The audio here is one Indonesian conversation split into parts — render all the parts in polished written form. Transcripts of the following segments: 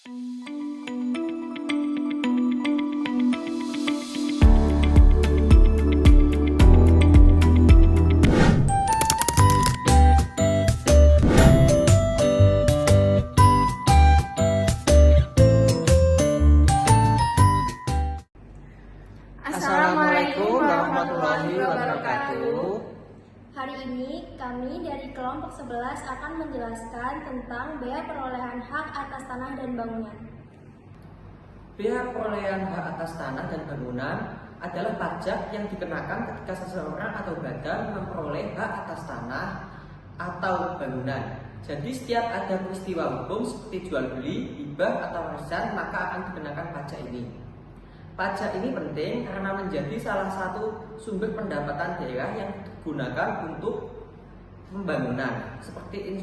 Assalamualaikum warahmatullahi wabarakatuh. Hari ini kami dari kelompok 11 akan menjelaskan tentang bea perolehan hak atas tanah dan bangunan. Bea perolehan hak atas tanah dan bangunan adalah pajak yang dikenakan ketika seseorang atau badan memperoleh hak atas tanah atau bangunan. Jadi setiap ada peristiwa hukum seperti jual beli, hibah atau warisan, maka akan dikenakan pajak ini. Pajak ini penting karena menjadi salah satu sumber pendapatan daerah yang digunakan untuk pembangunan seperti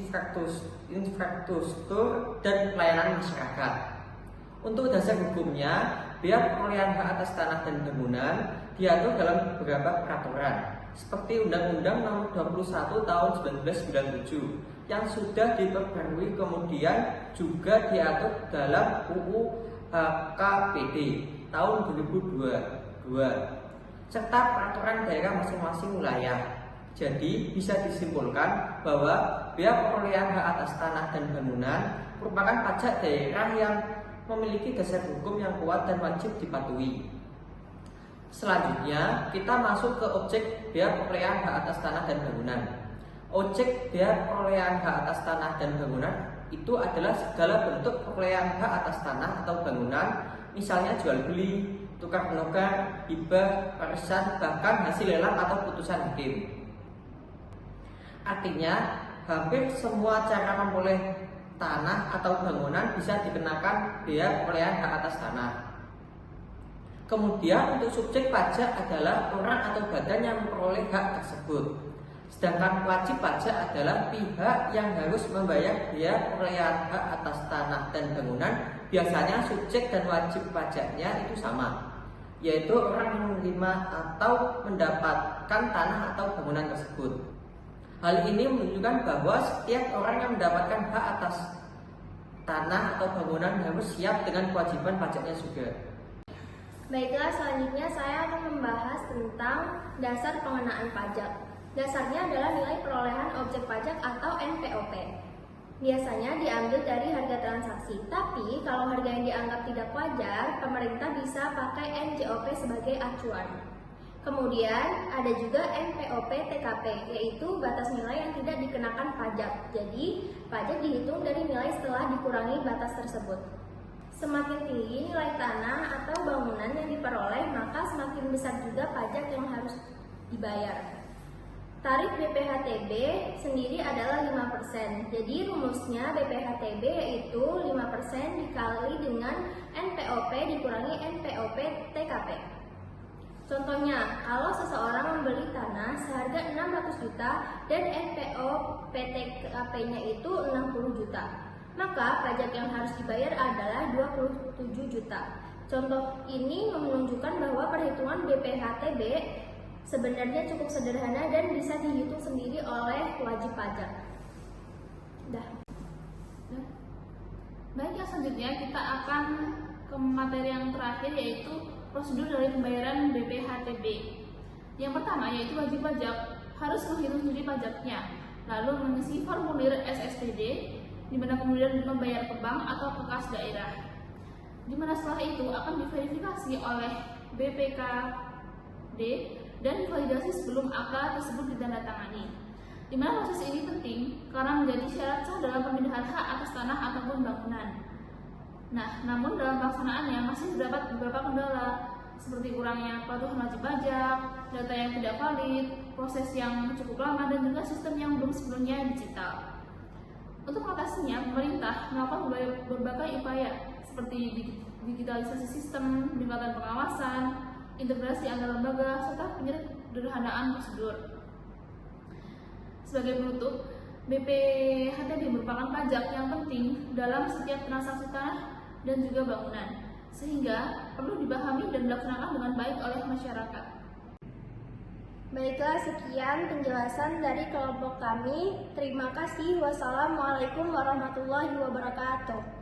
infrastruktur dan pelayanan masyarakat. Untuk dasar hukumnya, bea perolehan hak atas tanah dan bangunan diatur dalam beberapa peraturan seperti Undang-Undang Nomor 21 Tahun 1997 yang sudah diperbarui, kemudian juga diatur dalam UU HKPD tahun 2022 serta peraturan daerah masing-masing wilayah. Jadi bisa disimpulkan bahwa bea perolehan hak atas tanah dan bangunan merupakan pajak daerah yang memiliki dasar hukum yang kuat dan wajib dipatuhi. Selanjutnya kita masuk ke objek bea perolehan hak atas tanah dan bangunan. Objek bea perolehan hak atas tanah dan bangunan itu adalah segala bentuk perolehan hak atas tanah atau bangunan, misalnya jual beli, tukar menukar, hibah, warisan, bahkan hasil lelang atau putusan hakim. Artinya, hampir semua cara memperoleh tanah atau bangunan bisa dikenakan bea perolehan hak atas tanah. Kemudian untuk subjek pajak adalah orang atau badan yang memperoleh hak tersebut. Sedangkan wajib pajak adalah pihak yang harus membayar bea perolehan hak atas tanah dan bangunan. Biasanya subjek dan wajib pajaknya itu sama, yaitu orang yang menerima atau mendapatkan tanah atau bangunan tersebut. Hal ini menunjukkan bahwa setiap orang yang mendapatkan hak atas tanah atau bangunan harus siap dengan kewajiban pajaknya juga. Baiklah, selanjutnya saya akan membahas tentang dasar pengenaan pajak. Dasarnya adalah nilai perolehan objek pajak atau NPOP. Biasanya diambil dari harga transaksi, tapi kalau harga yang dianggap tidak wajar, pemerintah bisa pakai NJOP sebagai acuan. Kemudian ada juga NPOP TKP, yaitu batas nilai yang tidak dikenakan pajak. Jadi, pajak dihitung dari nilai setelah dikurangi batas tersebut. Semakin tinggi nilai tanah atau bangunan yang diperoleh, maka semakin besar juga pajak yang harus dibayar. Tarif BPHTB sendiri adalah 5%. Jadi rumusnya BPHTB yaitu 5% dikali dengan NPOP dikurangi NPOP TKP. Contohnya, kalau seseorang membeli tanah seharga 600 juta dan NPOP TKP-nya itu 60 juta, maka pajak yang harus dibayar adalah 27 juta. Contoh ini menunjukkan bahwa perhitungan BPHTB sebenarnya cukup sederhana dan bisa dihitung sendiri oleh wajib pajak. Baik, yang selanjutnya kita akan ke materi yang terakhir, yaitu prosedur dari pembayaran BPHTB. Yang pertama yaitu wajib pajak harus menghitung sendiri pajaknya, lalu mengisi formulir SSTD, di mana kemudian membayar ke bank atau ke kas daerah, di mana setelah itu akan diverifikasi oleh BPKD dan divalidasi sebelum akta tersebut ditandatangani. Di mana proses ini penting karena menjadi syarat sah dalam pemindahan hak atas tanah ataupun bangunan. Nah, namun dalam pelaksanaannya masih terdapat beberapa kendala seperti kurangnya kepatuhan wajib pajak, data yang tidak valid, proses yang cukup lama, dan juga sistem yang belum sebelumnya digital. Untuk mengatasinya, pemerintah melakukan berbagai upaya seperti digitalisasi sistem, peningkatan pengawasan, integrasi antar lembaga, serta penyederhanaan prosedur. Sebagai penutup, BPHTB merupakan pajak yang penting dalam setiap transaksi tanah dan juga bangunan, sehingga perlu dipahami dan dilaksanakan dengan baik oleh masyarakat. Baiklah, sekian penjelasan dari kelompok kami. Terima kasih. Wassalamualaikum warahmatullahi wabarakatuh.